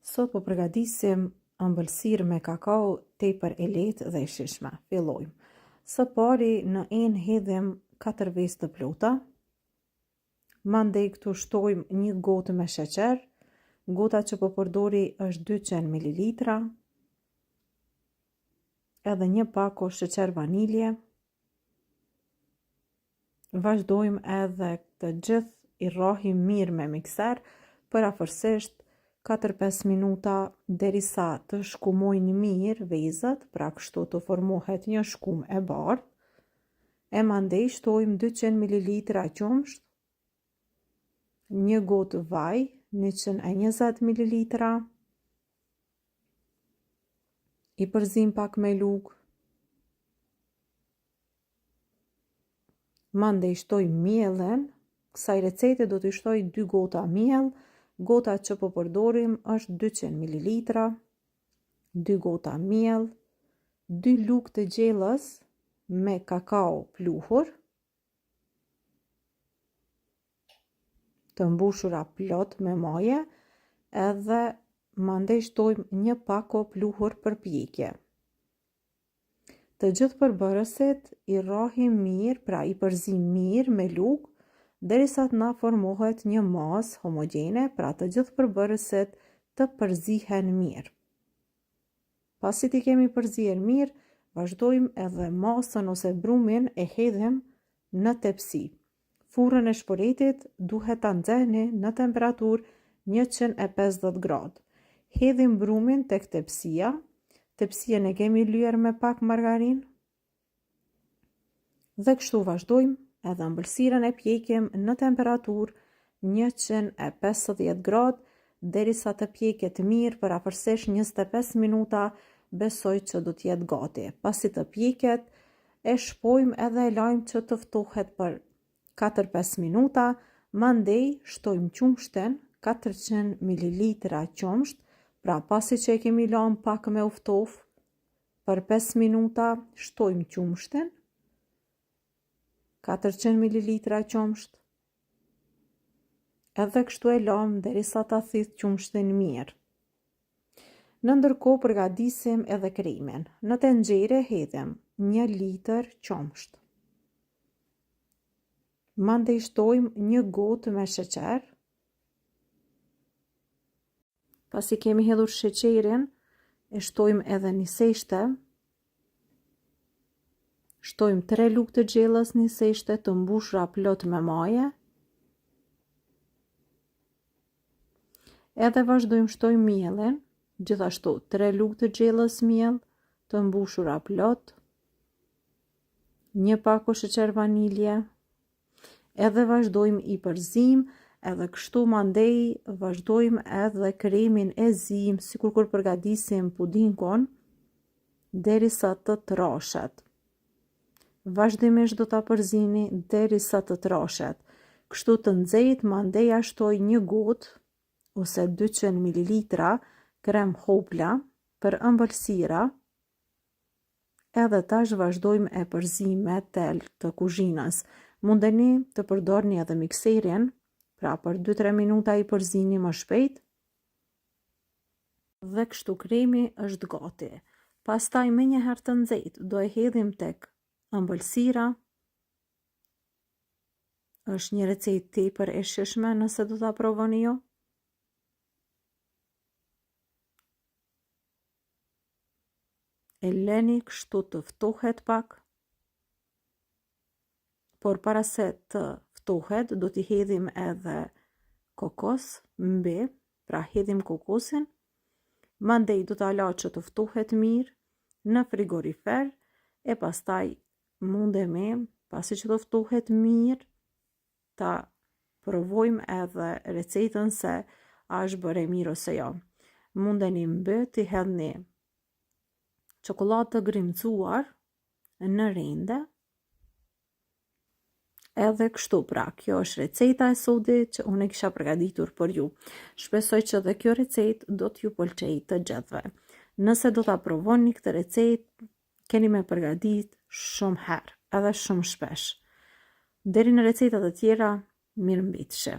Sot po përgatisim ëmbëlsirë me kakao tepër e lehtë dhe e shijshme. Fillojmë. Së pari në enë hedhim 4 vezë të plota. Mandej këtu shtojmë 1 gotë me sheqer. Gota që po përdori është 200 ml. Edhe 1 pako sheqer vanilje. Vazhdojmë edhe të gjithë i rrohim mirë me mikser për afërsisht 4-5 minuta derisa të shkumojnë mirë vezët, pra kështu të formohet një shkum e bardhë. E mandej shtojmë 200 ml qumsht, 1 gotë vaj, 120 ml, i përzim pak me lugë. Mandej shtojmë miellin, kësaj recete do t'i shtoj 2 gota miell. Gota që po përdorim është 200 ml, 2 gota miell, 2 lugë të gjellës me kakao pluhur, të mbushura plot me majë, edhe mandej shtojmë 1 pako pluhur për pjekje. Të gjithë përbërësit i rrohim mirë, pra i përzim mirë me lugë, derisa të na formohet një masë homogjene, pra të gjithë përbërësit të përzihen mirë. Pasi t'i kemi përzier mirë, vazhdojmë edhe masën ose brumin e hedhim në tepsi. Furrën e shporetit duhet ta nxehni në temperaturë 150 gradë. Hedhim brumin tek tepsia. Tepsien e kemi lyer me pak margarinë. Dhe kështu vazhdojmë. Edhe ëmbëlsirën e pjekim në temperaturë 150 gradë derisa të pjeket mirë për afërsisht 25 minuta, besoj që do t'jetë gati. Pasi të pjeket, e shpojmë edhe e lajmë që të ftohet për 4-5 minuta, mandej shtojmë qumshtin, 400 ml qumsht, pra pasi që e kemi lanë pak me u ftof, për 5 minuta shtojmë qumshtin, 400 ml qumsht, edhe kështu e lëm derisa ta thith qumshtin mirë. Në ndërkohë përgatisim edhe kremin. Në tenxhere hedhim 1 litër qumsht. Mandej shtojmë 1 gotë me sheqer. Pasi kemi hedhur sheqerin, e shtojmë edhe një seshte. Shtojmë 3 lugë të gjellës një seshte të mbushura plot me majë. Edhe vazhdojmë shtojmë miellin, gjithashtu 3 lugë të gjellës miell të mbushura plot, 1 pako sheqer vanilje. Edhe vazhdojmë i përzim, edhe kështu mandej vazhdojmë edhe kremin e zim, sikur kur përgatisim pudinkon, derisa të trashet. Vazhdimisht do ta përzini derisa të trashet. Kështu të nxehtë mandej shtoj 1 gotë ose 200 ml krem hopla për ëmbëlsira. Edhe tash vazhdojmë e përzim me tel të kuzhinës. Mundeni të përdorni edhe mikserin, pra për 2-3 minuta i përzini më shpejt. Dhe kështu kremi është gati. Pastaj me një herë të nxehtë do e hedhim tek ëmbëlsira. Është një recetë tepër e shijshme nëse do ta provoni ju. E leni kështu të ftohet pak. Por para se të ftohet, do t'i hedhim edhe kokos mbi, pra hedhim kokosin. Mandej do ta la që të ftohet mirë në frigorifer e pastaj mundemi, pasi që të ftohet mirë, ta provojmë edhe recetën se a është bërë mirë ose jo. Mundeni mbi t'i hedhni çokoladë të grimcuar në rende. Edhe kështu pra, kjo është receta e sotit që unë e kisha përgatitur për ju. Shpresoj që dhe kjo recetë do t'ju pëlqejë të gjithëve. Nëse do ta provoni këtë recetë, keni me përgatit shumë herë, edhe shumë shpesh. Deri në recetat e tjera, mirëmbëjtje.